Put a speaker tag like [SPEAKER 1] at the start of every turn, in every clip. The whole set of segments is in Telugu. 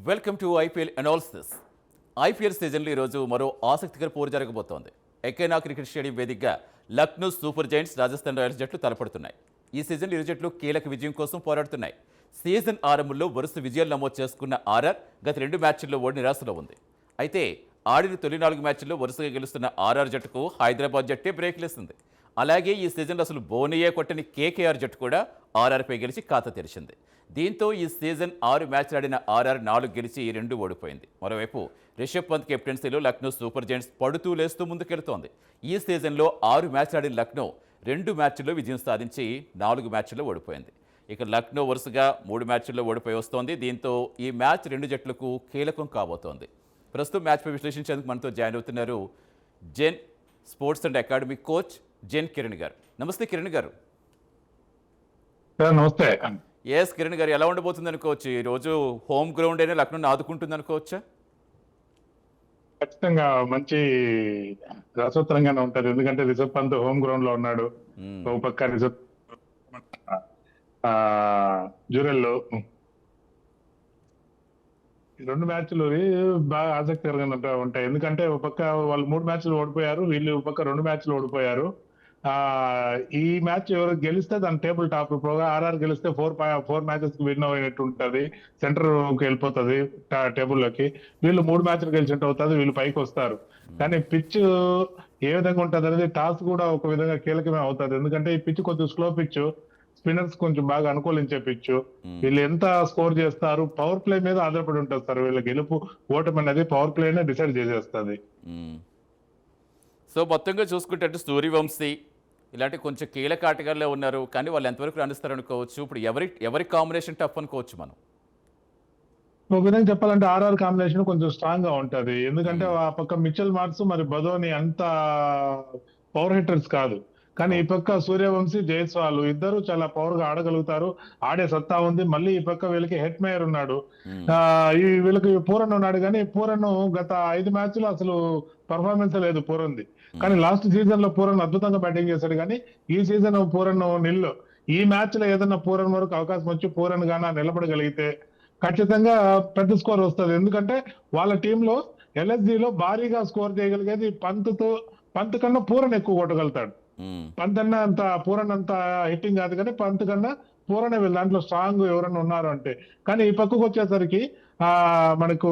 [SPEAKER 1] Welcome to IPL analysis. IPL సీజన్లో ఈరోజు మరో ఆసక్తికర పోరు జరగబోతోంది. ఎకైనా క్రికెట్ స్టేడియం వేదికగా Lucknow super Giants, Rajasthan Royals జట్లు తలపడుతున్నాయి. ఈ సీజన్లో ఇరు జట్లు కీలక విజయం కోసం పోరాడుతున్నాయి. సీజన్ ఆరంభంలో వరుస విజయాలు నమోదు చేసుకున్న ఆర్ఆర్ గత 2 మ్యాచ్ల్లో ఓడి నిరాశలో ఉంది. అయితే ఆడిన తొలి 4 మ్యాచ్ల్లో వరుసగా గెలుస్తున్న ఆర్ఆర్ జట్టుకు హైదరాబాద్ జట్టే బ్రేక్లేసింది. అలాగే ఈ సీజన్లో అసలు బోనియే కొట్టని కేకేఆర్ జట్టు కూడా ఆర్ఆర్పై గెలిచి ఖాతా తెరిచింది. దీంతో ఈ సీజన్ 6 మ్యాచ్లు ఆడిన ఆర్ఆర్ 4 గెలిచి 2 ఓడిపోయింది. మరోవైపు రిషబ్ పంత్ కెప్టెన్సీలో లక్నో సూపర్ జైంట్స్ పడుతూ లేస్తూ ముందుకెళ్తోంది. ఈ సీజన్లో 6 మ్యాచ్లు ఆడిన లక్నో 2 మ్యాచ్ల్లో విజయం సాధించి 4 మ్యాచ్ల్లో ఓడిపోయింది. ఇక లక్నో వరుసగా 3 మ్యాచ్ల్లో ఓడిపోయి వస్తోంది. దీంతో ఈ మ్యాచ్ 2 జట్లకు కీలకం కాబోతోంది. ప్రస్తుతం మ్యాచ్పై విశ్లేషించేందుకు మనతో జాయిన్ అవుతున్నారు జెన్ స్పోర్ట్స్ అండ్ అకాడమీ కోచ్ జెన్ కిరణ్ గారు. నమస్తే కిరణ్ గారు.
[SPEAKER 2] నమస్తే.
[SPEAKER 1] ఎస్ కిరణ్ గారు, ఎలా ఉండబోతుంది అనుకోవచ్చు? ఈరోజు హోమ్ గ్రౌండ్ అయినా లక్నోని ఆదుకుంటుంది అనుకోవచ్చా?
[SPEAKER 2] ఖచ్చితంగా మంచి రసోత్తరంగానే ఉంటది. ఎందుకంటే రిషబ్ పంత్ హోమ్ గ్రౌండ్ లో ఉన్నాడు. ఒక పక్క రిషబ్ జురెల్లో ఈ 2 మ్యాచ్లు బాగా ఆసక్తికరంగా ఉంటాయి. ఎందుకంటే ఒక పక్క వాళ్ళు 3 మ్యాచ్లు ఓడిపోయారు, వీళ్ళు ఒక పక్క 2 మ్యాచ్లు ఓడిపోయారు. ఈ మ్యాచ్ ఎవరు గెలిస్తే దాని టేబుల్ టాప్. ఆర్ఆర్ గెలిస్తే 4 మ్యాచెస్ కి విన్ అయినట్టు ఉంటది, సెంటర్ కి వెళ్ళిపోతుంది టేబుల్లోకి. వీళ్ళు 3 మ్యాచ్లు గెలిచినట్టు అవుతుంది, వీళ్ళు పైకి వస్తారు. కానీ పిచ్ ఏ విధంగా ఉంటది అనేది టాస్ కూడా ఒక విధంగా కీలకమే అవుతుంది. ఎందుకంటే ఈ పిచ్ కొంచెం స్లో పిచ్, స్పిన్నర్స్ కొంచెం బాగా అనుకూలించే పిచ్. వీళ్ళు ఎంత స్కోర్ చేస్తారు పవర్ ప్లే మీద ఆధారపడి ఉంటుంది సార్. వీళ్ళ గెలుపు ఓటమి అనేది పవర్ ప్లేనే డిసైడ్ చేసేస్తుంది.
[SPEAKER 1] సో మొత్తంగా చూసుకుంటే సూర్యవంశీ ఇలాంటి కొంచెం కీలక ఆటగాళ్ళే ఉన్నారు, కానీ వాళ్ళు ఎంతవరకు రాణిస్తారు అనుకోవచ్చు? ఇప్పుడు ఎవరి కాంబినేషన్ టఫ్ అనుకోవచ్చు మనం?
[SPEAKER 2] ఒక విధంగా చెప్పాలంటే ఆర్ఆర్ కాంబినేషన్ కొంచెం స్ట్రాంగ్ గా ఉంటది. ఎందుకంటే ఆ పక్క మిచెల్ మార్క్స్ మరి బదోని అంత పవర్ హిట్టర్స్ కాదు. కానీ ఈ పక్క సూర్యవంశీ, జైస్వాల్ ఇద్దరు చాలా పవర్ గా ఆడగలుగుతారు, ఆడే సత్తా ఉంది. మళ్ళీ ఈ పక్క వీళ్ళకి హెట్ మేయర్ ఉన్నాడు, వీళ్ళకి పూరన్ ఉన్నాడు. కానీ పూరన్ గత 5 మ్యాచ్లు అసలు పర్ఫార్మెన్స్ లేదు పూరన్ది. కానీ లాస్ట్ సీజన్ లో పూరన్ అద్భుతంగా బ్యాటింగ్ చేశాడు. కానీ ఈ సీజన్ పూరన్ నిల్లు. ఈ మ్యాచ్ లో ఏదైనా పూరన్ వరకు అవకాశం వచ్చి పూరన్ గాన నిలబడగలిగితే ఖచ్చితంగా పెద్ద స్కోర్ వస్తుంది. ఎందుకంటే వాళ్ళ టీంలో ఎల్ఎస్జీలో భారీగా స్కోర్ చేయగలిగేది పంత్ కన్నా పూరన్ ఎక్కువ కొట్టగలుగుతాడు. పంత్ అన్న అంత పూరన్ అంత హిట్టింగ్ కాదు, కానీ పంత్ కన్నా పూరనే వీళ్ళు దాంట్లో స్ట్రాంగ్ ఎవరైనా ఉన్నారు అంటే. కానీ ఈ పక్కకు వచ్చేసరికి మనకు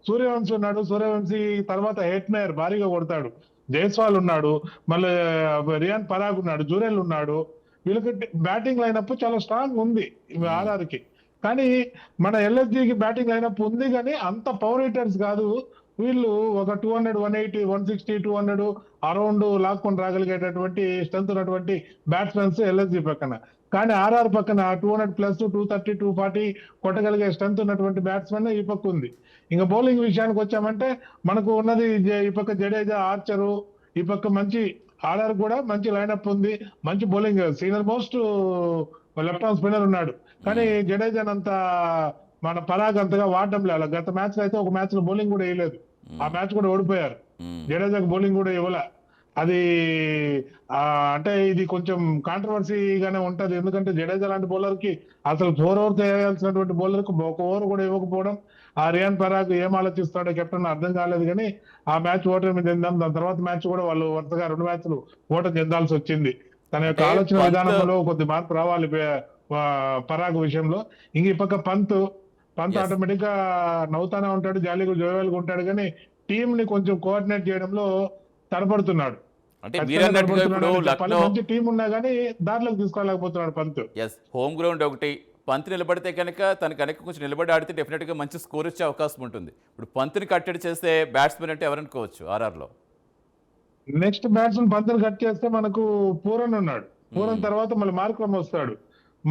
[SPEAKER 2] సూర్యవంశీ ఉన్నాడు. సూర్యవంశీ తర్వాత హెట్ మేయర్ భారీగా కొడతాడు, జైస్వాల్ ఉన్నాడు, మళ్ళీ రియాన్ పరాగ్ ఉన్నాడు, జూరెల్ ఉన్నాడు. వీళ్ళకి బ్యాటింగ్ లైనప్ చాలా స్ట్రాంగ్ ఉంది ఆర్ఆర్ కి. కానీ మన ఎల్ఎస్జికి బ్యాటింగ్ లైనప్ ఉంది, కానీ అంత పవర్ హిట్టర్స్ కాదు. వీళ్ళు ఒక 200, 180, 160, 200 అరౌండ్ లాక్కొని రాగలిగేటటువంటి స్ట్రెంత్ ఉన్నటువంటి బ్యాట్స్మెన్స్ ఎల్ఎస్జి పక్కన. కానీ ఆర్ఆర్ పక్కన 200+, 230, 240 కొట్టగలిగే స్ట్రెంత్ ఉన్నటువంటి బ్యాట్స్మెన్ ఈ పక్క ఉంది. ఇంకా బౌలింగ్ విషయానికి వచ్చామంటే మనకు ఉన్నది ఈ పక్క జడేజా, ఆర్చరు. ఈ పక్క మంచి ఆర్ఆర్ కూడా మంచి లైనప్ ఉంది, మంచి bowling. Senior most left arm spinner ఉన్నాడు. కానీ జడేజానంత మన పరాగ్ అంతగా వాడటం లేదు. గత మ్యాచ్ లో అయితే ఒక మ్యాచ్ లో బౌలింగ్ కూడా వేయలేదు, ఆ మ్యాచ్ కూడా ఓడిపోయారు. జడేజాకి బౌలింగ్ కూడా ఇవ్వలే. అది అంటే ఇది కొంచెం కాంట్రవర్సీగానే ఉంటది. ఎందుకంటే జడేజా లాంటి బౌలర్ కి అసలు 4 ఓవర్ చేయాల్సినటువంటి బౌలర్ కు 1 ఓవర్ కూడా ఇవ్వకపోవడం, ఆ రియాన్ పరాగ్ ఏం ఆలోచిస్తాడో కెప్టెన్ అర్థం కాలేదు. కానీ ఆ మ్యాచ్ ఓటమి చెందాం. దాని తర్వాత మ్యాచ్ కూడా వాళ్ళు వరుసగా 2 మ్యాచ్లు ఓటమి చెందాల్సి వచ్చింది. తన యొక్క ఆలోచన విధానంలో కొద్ది మార్పు రావాలి పరాగ్ విషయంలో. ఇంక ఈ పక్క పంత్ ఆటోమేటిక్ గా నవ్వుతానే ఉంటాడు, జాలీగా జోయల్గా ఉంటాడు. కానీ టీం ని కొంచెం కోఆర్డినేట్ చేయడంలో తడపడుతున్నాడు. మంచి టీం ఉన్నా కానీ దారిలోకి తీసుకోలేకపోతున్నాడు పంత్.
[SPEAKER 1] హోమ్ గ్రౌండ్ ఒకటి, పంత్ నిలబడితే కనుక తనకు కొంచెం నిలబడి ఆడితే డెఫినెట్ గా మంచి స్కోర్ వచ్చే అవకాశం ఉంటుంది. ఇప్పుడు పంత్ని కట్టడి చేస్తే బ్యాట్స్మెన్ అంటే ఎవరనుకోవచ్చు ఆర్ఆర్ లో?
[SPEAKER 2] నెక్స్ట్ బ్యాట్స్మెన్ పంత్ని కట్ చేస్తే మనకు పూరన్ ఉన్నాడు. పూరన్ తర్వాత మళ్ళీ మార్క్రమ్ వస్తాడు.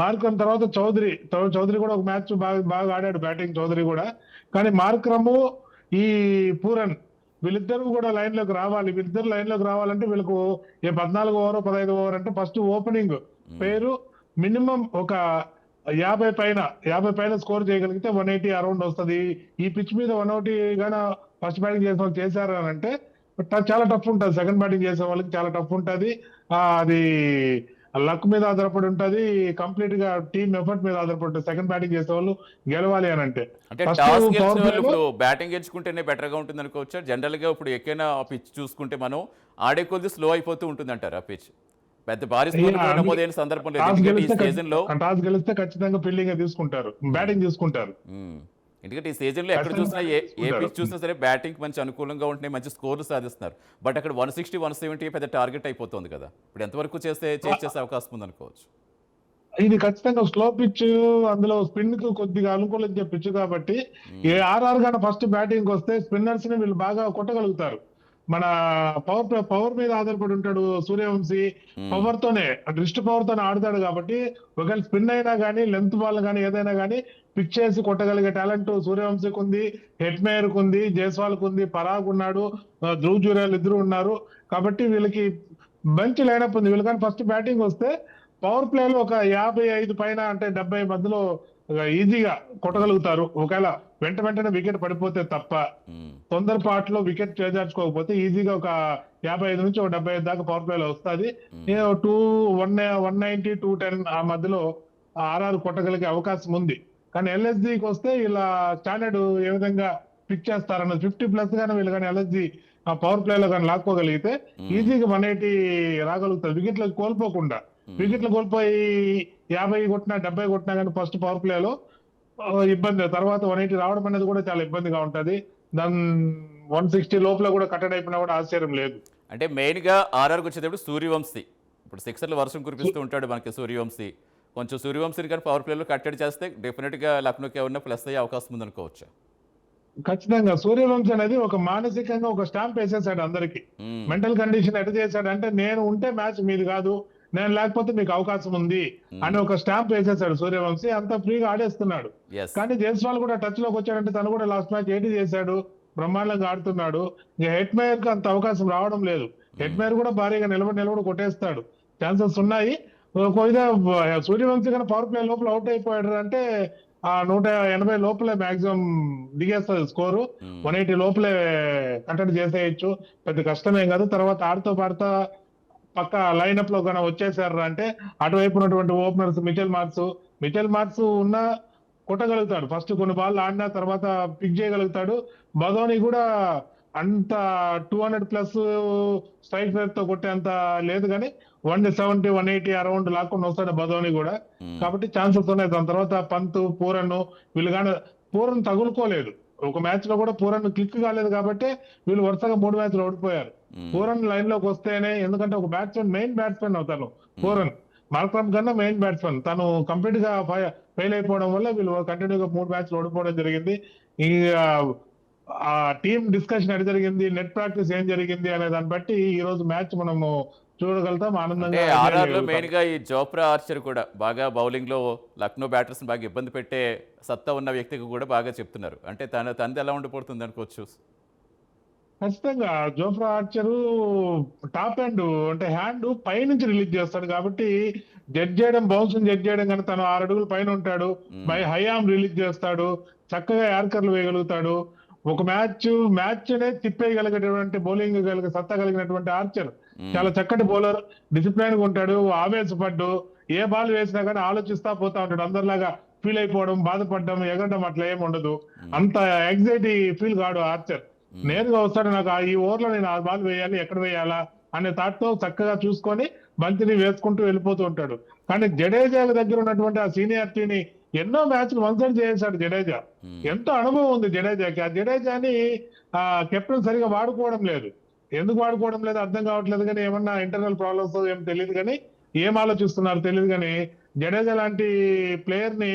[SPEAKER 2] మార్క్రమ్ తర్వాత చౌదరి కూడా ఒక మ్యాచ్ బాగా ఆడాడు బ్యాటింగ్, చౌదరి కూడా. కానీ మార్క్రమ్, ఈ పూరన్ వీళ్ళిద్దరు కూడా లైన్ లోకి రావాలి. వీళ్ళిద్దరు లైన్ లోకి రావాలంటే వీళ్ళకు 14 ఓవర్ 15 ఓవర్ అంటే ఫస్ట్ ఓపెనింగ్ పేరు మినిమం ఒక 50 పైన స్కోర్ చేయగలిగితే 180 అరౌండ్ వస్తుంది. ఈ పిచ్ మీద 180 గాన ఫస్ట్ బ్యాటింగ్ చేసిన వాళ్ళు చేశారు అని అంటే చాలా టఫ్ ఉంటుంది. సెకండ్ బ్యాటింగ్ చేసే వాళ్ళకి చాలా టఫ్ ఉంటుంది. అది లక్ మీద ఆధారపడి ఉంటది, కంప్లీట్ గా టీమ్ ఎఫర్ట్ మీద ఆధారపడి ఉంటుంది. సెకండ్ బ్యాటింగ్ చేసే వాళ్ళు గెలవాలి అని అంటే
[SPEAKER 1] అంటే
[SPEAKER 2] ఫస్ట్
[SPEAKER 1] టాస్ గెలిచిన
[SPEAKER 2] పవర్
[SPEAKER 1] వాళ్ళు
[SPEAKER 2] ప్లేలో
[SPEAKER 1] ఇప్పుడు బ్యాటింగ్ గెలుచుకుంటేనే బెటర్గా ఉంటుంది అనుకోవచ్చా? జనరల్గా ఇప్పుడు ఎక్కైనా ఆ పిచ్ చూసుకుంటే మనం ఆడే కొద్ది స్లో అయిపోతూ ఉంటుంది అంటారు ఆ పిచ్. పెద్ద భారీ స్కోర్ కూడా నమోదైన సందర్భం లేదు, ఎందుకంటే ఈ సీజన్లో
[SPEAKER 2] టాస్ గెలిస్తే ఖచ్చితంగా ఫీల్డింగ్ తీసుకుంటారు, బ్యాటింగ్ తీసుకుంటారు,
[SPEAKER 1] ఎందుకంటే ఈ సీజన్లో ఎక్కడ
[SPEAKER 2] ఖచ్చితంగా
[SPEAKER 1] చూసినా
[SPEAKER 2] బ్యాటింగ్
[SPEAKER 1] ఏ
[SPEAKER 2] తీసుకుంటారు.
[SPEAKER 1] పిచ్ చూసినా సరే బ్యాటింగ్ మంచి అనుకూలంగా ఉంటున్నాయి, మంచి స్కోర్లు సాధిస్తున్నారు. బట్ అక్కడ 160, 170 పెద్ద టార్గెట్ అయిపోతుంది కదా. ఇప్పుడు ఎంతవరకు చేసే అవకాశం ఉంది అనుకోవచ్చు?
[SPEAKER 2] ఇది ఖచ్చితంగా స్లో పిచ్, అందులో స్పిన్ కు కొద్దిగా అనుకూలించే పిచ్ కాబట్టి ఏ ఆర్ఆర్ గాన ఫస్ట్ బ్యాటింగ్ వస్తే స్పిన్నర్స్ ని వీళ్ళు బాగా కొట్టగలుగుతారు. మన పవర్ మీద ఆధారపడి ఉంటాడు సూర్యవంశీ, పవర్ తోనే రిస్ట్ పవర్ తోనే ఆడతాడు కాబట్టి ఒకవేళ స్పిన్ అయినా కానీ లెంత్ బాల్ కానీ ఏదైనా కానీ పిచ్ చేసి కొట్టగలిగే టాలెంట్ సూర్యవంశీకి ఉంది, హెట్మేయర్ కు ఉంది, జైస్వాల్ కు ఉంది, పరాగ్ ఉన్నాడు, ధ్రువ్ జురేల్ ఇద్దరు ఉన్నారు. కాబట్టి వీళ్ళకి మంచి లైనప్ ఉంది. వీళ్ళు కానీ ఫస్ట్ బ్యాటింగ్ వస్తే పవర్ ప్లే లో ఒక 55 పైన అంటే 70 మధ్యలో ఈజీగా కొట్టగలుగుతారు. ఒకవేళ వెంటనే వికెట్ పడిపోతే తప్ప, తొందరపాటులో వికెట్ చేజార్చుకోకపోతే ఈజీగా ఒక 55 నుంచి ఒక 75 దాకా పవర్ ప్లే లో వస్తుంది. 190, 210 ఆ మధ్యలో ఆర్ఆర్ కొట్టగలిగే అవకాశం ఉంది. కానీ ఎల్ఎస్జికి వస్తే ఇలా స్టాండర్డ్ ఏ విధంగా పిక్ చేస్తారన్నది 50+ గానీ వీళ్ళు కానీ ఎల్ఎస్జి ఆ పవర్ ప్లే లో కానీ లాక్కోగలిగితే ఈజీగా 180 రాగలుగుతారు వికెట్లు కోల్పోకుండా. వికెట్లు కోల్పోయి 50 కొట్టినా 70 కొట్టినా కానీ ఫస్ట్ పవర్ ప్లేలో ఇబ్బంది. తర్వాత 180 రావడం అనేది కూడా చాలా ఇబ్బందిగా ఉంటది. దాని 160 లోపల కూడా కట్టడి అయిపోయినా కూడా ఆశ్చర్యం లేదు.
[SPEAKER 1] అంటే మెయిన్గా ఆర్ఆర్కి వచ్చేటప్పుడు సూర్యవంశీ, ఇప్పుడు సిక్సర్లు వర్షం కురిపిస్తూ ఉంటాడు మనకి సూర్యవంశీ. కొంచెం సూర్యవంశీని కానీ పవర్ ప్లేలో కట్టడి చేస్తే డెఫినెట్గా లక్నోకి ఏమన్నా ప్లస్ అయ్యే అవకాశం ఉందనుకోవచ్చు.
[SPEAKER 2] ఖచ్చితంగా సూర్యవంశీ అనేది ఒక మానసికంగా ఒక స్టాంప్ వేసేసాడు అందరికి. మెంటల్ కండిషన్ ఎట్లా చేశాడంటే నేను ఉంటే మ్యాచ్ మీది కాదు, నేను లేకపోతే మీకు అవకాశం ఉంది అని ఒక స్టాంప్ వేసేసాడు సూర్యవంశీ. అంత ఫ్రీగా ఆడేస్తున్నాడు. కానీ జైస్వాల్ కూడా టచ్ లోకి వచ్చాడంటే తను కూడా లాస్ట్ మ్యాచ్ 80 చేశాడు, బ్రహ్మాండంగా ఆడుతున్నాడు. ఇక హెట్మేయర్ కు అంత అవకాశం రావడం లేదు. హెట్మేయర్ కూడా భారీగా నిలబడి కొట్టేస్తాడు, ఛాన్సెస్ ఉన్నాయి. సూర్యవంశీ కానీ పవర్ ప్లే లోపల అవుట్ అయిపోయాడు అంటే ఆ 180 లోపలే మాక్సిమం దిగేస్తుంది స్కోరు. 180 లోపలే కట్టడి చేసేయచ్చు, పెద్ద కష్టమేం కాదు. తర్వాత ఆడుతూ పాడుతా పక్క లైనప్ లో కన్నా వచ్చేసారు అంటే అటువైపు ఉన్నటువంటి ఓపెనర్స్ మిచెల్ మార్క్స్ ఉన్న కొట్టగలుగుతాడు. ఫస్ట్ కొన్ని బాల్ ఆడినా తర్వాత పిక్ చేయగలుగుతాడు. బదోని కూడా అంత 200+ స్ట్రైక్ రేట్ తో కొట్టేంత లేదు, కానీ 170, 180 అరౌండ్ లాక్కుండా వస్తాడు బదోని కూడా. కాబట్టి ఛాన్సెస్ ఉన్నాయి. దాని తర్వాత పంత్, పూరన్ వీళ్ళు కానీ పూరన్ తగులుకోలేదు. ఒక మ్యాచ్ లో కూడా పూరన్ క్లిక్ కాలేదు కాబట్టి వీళ్ళు వరుసగా 3 మ్యాచ్లు ఓడిపోయారు. పూరన్ లైన్ లోకి వస్తేనే, ఎందుకంటే ఒక మెయిన్ బ్యాట్స్మెన్ అవుతాను పూరన్, మార్క్రమ్ కన్నా మెయిన్ బ్యాట్స్మెన్. తను కంప్లీట్ గా ఫెయిల్ అయిపోవడం వల్ల వీళ్ళు కంటిన్యూగా 3 మ్యాచ్లు ఓడిపోవడం జరిగింది. ఈ ఆ టీమ్ డిస్కషన్ ఎక్కడ జరిగింది, నెట్ ప్రాక్టీస్ ఏం జరిగింది అనే దాన్ని బట్టి ఈ రోజు మ్యాచ్ మనము చూడగలుగుతాం, ఆనందంగా.
[SPEAKER 1] ఆర్ఆర్లో మెయిన్గా ఈ జోఫ్రా ఆర్చర్ కూడా బాగా బౌలింగ్లో లక్నో బ్యాటర్స్ని బాగా ఇబ్బంది పెట్టే సత్తా ఉన్న వ్యక్తికి కూడా బాగా చెప్తున్నారు. అంటే తనది ఎలా ఉండిపోతుంది అనుకోవచ్చు?
[SPEAKER 2] ఖచ్చితంగా జోఫ్రా ఆర్చరు టాప్ హ్యాండ్ అంటే హ్యాండ్ పైనుంచి రిలీజ్ చేస్తాడు కాబట్టి బౌన్స్ జడ్జ్ చేయడం కానీ తను 6 అడుగుల పైన ఉంటాడు. బై హై ఆర్మ్ రిలీజ్ చేస్తాడు, చక్కగా యార్కర్లు వేయగలుగుతాడు. ఒక మ్యాచ్ నే తిప్పేయగలిగేటువంటి బౌలింగ్ సత్తా కలిగినటువంటి ఆర్చర్. చాలా చక్కటి బౌలర్, డిసిప్లైన్ గా ఉంటాడు, ఆవేశపడ్డు ఏ బాల్ వేసినా కానీ ఆలోచిస్తా పోతా ఉంటాడు. అందరిలాగా ఫీల్ అయిపోవడం, బాధపడడం, ఎగరడం అట్లా ఏమి ఉండదు. అంత యాంగ్జైటీ ఫీల్ కాడు ఆర్చర్. నేరుగా వస్తాడు, నాకు ఈ ఓవర్లో నేను 6 బాల్ వేయాలి, ఎక్కడ వేయాలా అనే థాట్ తో చక్కగా చూసుకొని బంతిని వేసుకుంటూ వెళ్ళిపోతూ ఉంటాడు. కానీ జడేజా దగ్గర ఉన్నటువంటి ఆ సీనియారిటీని ఎన్నో మ్యాచ్లు వన్సైడ్ చేశాడు జడేజా. ఎంతో అనుభవం ఉంది జడేజాకి. ఆ జడేజాని కెప్టెన్ సరిగా వాడుకోవడం లేదు. ఎందుకు వాడుకోవడం లేదు అర్థం కావట్లేదు, కానీ ఏమన్నా ఇంటర్నల్ ప్రాబ్లమ్స్ ఏం తెలియదు, కానీ ఏం ఆలోచిస్తున్నారు తెలియదు. కానీ జడేజా లాంటి ప్లేయర్ ని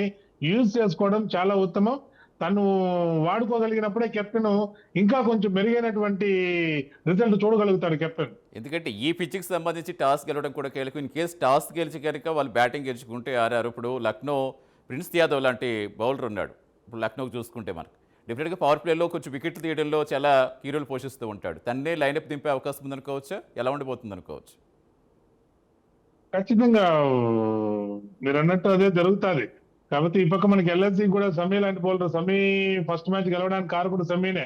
[SPEAKER 2] యూజ్ చేసుకోవడం చాలా ఉత్తమం. తను వాడుకోగలిగినప్పుడే కెప్టెన్ ఇంకా కొంచెం మెరుగైనటువంటి రిజల్ట్ చూడగలుగుతాడు కెప్టెన్.
[SPEAKER 1] ఎందుకంటే ఈ పిచ్కి సంబంధించి టాస్ గెలవడం కూడా కీలకం. ఇన్ కేసు టాస్ గెలిచి కనుక వాళ్ళు బ్యాటింగ్ గెలుచుకుంటే ఆర్ఆర్, ఇప్పుడు లక్నో ప్రిన్స్ యాదవ్ లాంటి బౌలర్ ఉన్నాడు. ఇప్పుడు లక్నోకి చూసుకుంటే మనకు డెఫినెట్గా పవర్ ప్లేలో కొంచెం వికెట్లు తీయడంలో చాలా కీ రోల్ పోషిస్తూ ఉంటాడు. తన్నే లైనప్ దింపే అవకాశం ఉందనుకోవచ్చా? ఎలా ఉండిపోతుంది అనుకోవచ్చు?
[SPEAKER 2] ఖచ్చితంగా మీరు అన్నట్టు అదే జరుగుతుంది. కాబట్టి ఈ పక్క మనకి ఎల్ఎస్సి కూడా సమీ లాంటి బౌలర్, సమీ ఫస్ట్ మ్యాచ్ గెలవడానికి కారకుడు సమీనే,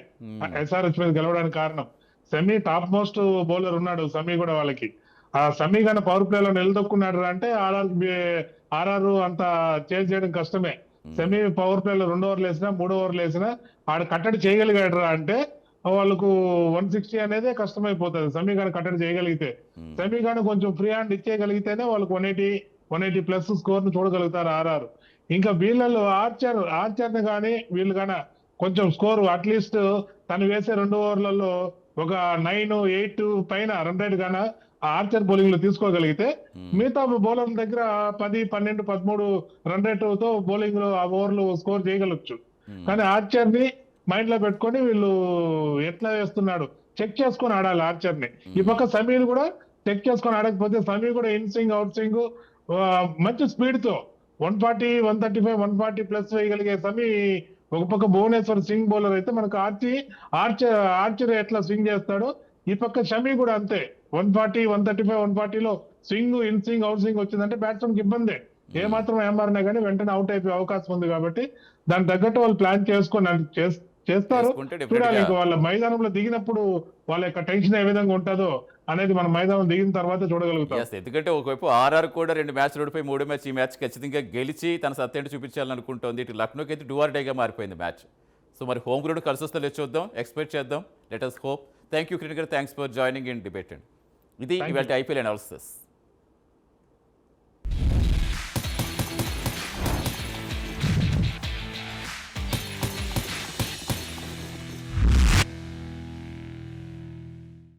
[SPEAKER 2] ఎస్ఆర్హెచ్ మీద గెలవడానికి కారణం సమీ. టాప్ మోస్ట్ బౌలర్ ఉన్నాడు సమీ కూడా వాళ్ళకి. ఆ సమీకరణ పవర్ ప్లే లో నిలదొక్కున్నాడు అంటే ఆర్ఆర్ అంత చేంజ్ చేయడం కష్టమే. సెమీ పవర్ ప్లే లో 2 ఓవర్లు వేసినా 3 ఓవర్లు వేసినా ఆడ కట్టడి చేయగలిగాడు అంటే వాళ్ళకు 160 అనేది కష్టమైపోతుంది సమీకరణ కట్టడి చేయగలిగితే. సమీకరణ కొంచెం ఫ్రీ హ్యాండ్ ఇచ్చేయగలిగితేనే వాళ్ళకు 180 ప్లస్ స్కోర్ ను చూడగలుగుతారు ఆర్ఆర్. ఇంకా వీళ్ళలో ఆర్చర్ ని కానీ వీళ్ళు కానీ కొంచెం స్కోర్ అట్లీస్ట్ తను వేసే 2 ఓవర్లలో ఒక 9-8 పైన రన్ రేట్ గాన ఆర్చర్ బౌలింగ్ లో తీసుకోగలిగితే మిగతా బౌలర్ల దగ్గర 10-12-13 రన్ రేట్ తో బౌలింగ్ లో ఆ ఓవర్లు స్కోర్ చేయగలచ్చు. కానీ ఆర్చర్ ని మైండ్ లో పెట్టుకొని వీళ్ళు ఎట్లా వేస్తున్నాడు చెక్ చేసుకొని ఆడాలి ఆర్చర్ ని. ఈ పక్క సమీర్ కూడా చెక్ చేసుకొని ఆడకపోతే సమీర్ కూడా ఇన్ స్వింగ్ అవుట్ స్వింగ్ మంచి స్పీడ్ తో 140, 135, 140 ప్లస్ వేయగలిగే సమీ. ఒక పక్క భువనేశ్వర్ స్వింగ్ బౌలర్ అయితే మనకు ఆర్చర్ ఎట్లా స్వింగ్ చేస్తాడో ఈ పక్క షమీ కూడా అంతే. 140, 135, 140 లో swing in swing out swing వచ్చిందంటే బ్యాట్స్మెన్ కి ఇబ్బంది. ఏ మాత్రం ఏమారినా కానీ వెంటనే అవుట్ అయిపోయే అవకాశం ఉంది కాబట్టి దాని తగ్గట్టు వాళ్ళు ప్లాన్ చేసుకొని చేస్తారు.
[SPEAKER 1] చేసుకుంటే definitely
[SPEAKER 2] చూడాలి
[SPEAKER 1] గా-
[SPEAKER 2] ఇంకా వాళ్ళ మైదానంలో దిగినప్పుడు వాళ్ళ యొక్క టెన్షన్ ఏ విధంగా ఉంటుందో అనేది మనం మైదానం దిగిన తర్వాత చూడగలుగుతాం.
[SPEAKER 1] ఎస్, ఎందుకంటే ఒకవైపు ఆర్ఆర్ కూడా 2 మ్యాచ్లు ఓడిపోయి 3వ మ్యాచ్ ఈ మ్యాచ్ ఖచ్చితంగా గెలిచి తన సత్తేంటి చూపించాలని అనుకుంటోంది. ఇటు లక్నోకి అయితే డూ ఆర్ డేగా మారిపోయింది మ్యాచ్. సో మరి హోమ్ గ్రౌండ్ కలిసి వస్తే లేదు చూద్దాం, ఎక్స్పెక్ట్ చేద్దాం. Let us hope. Thank you Kiran గారు, thanks for joining in debate. ఇది
[SPEAKER 2] Thank you.
[SPEAKER 1] ఇవాళ ఐపీఎల్ అనాలిసిస్.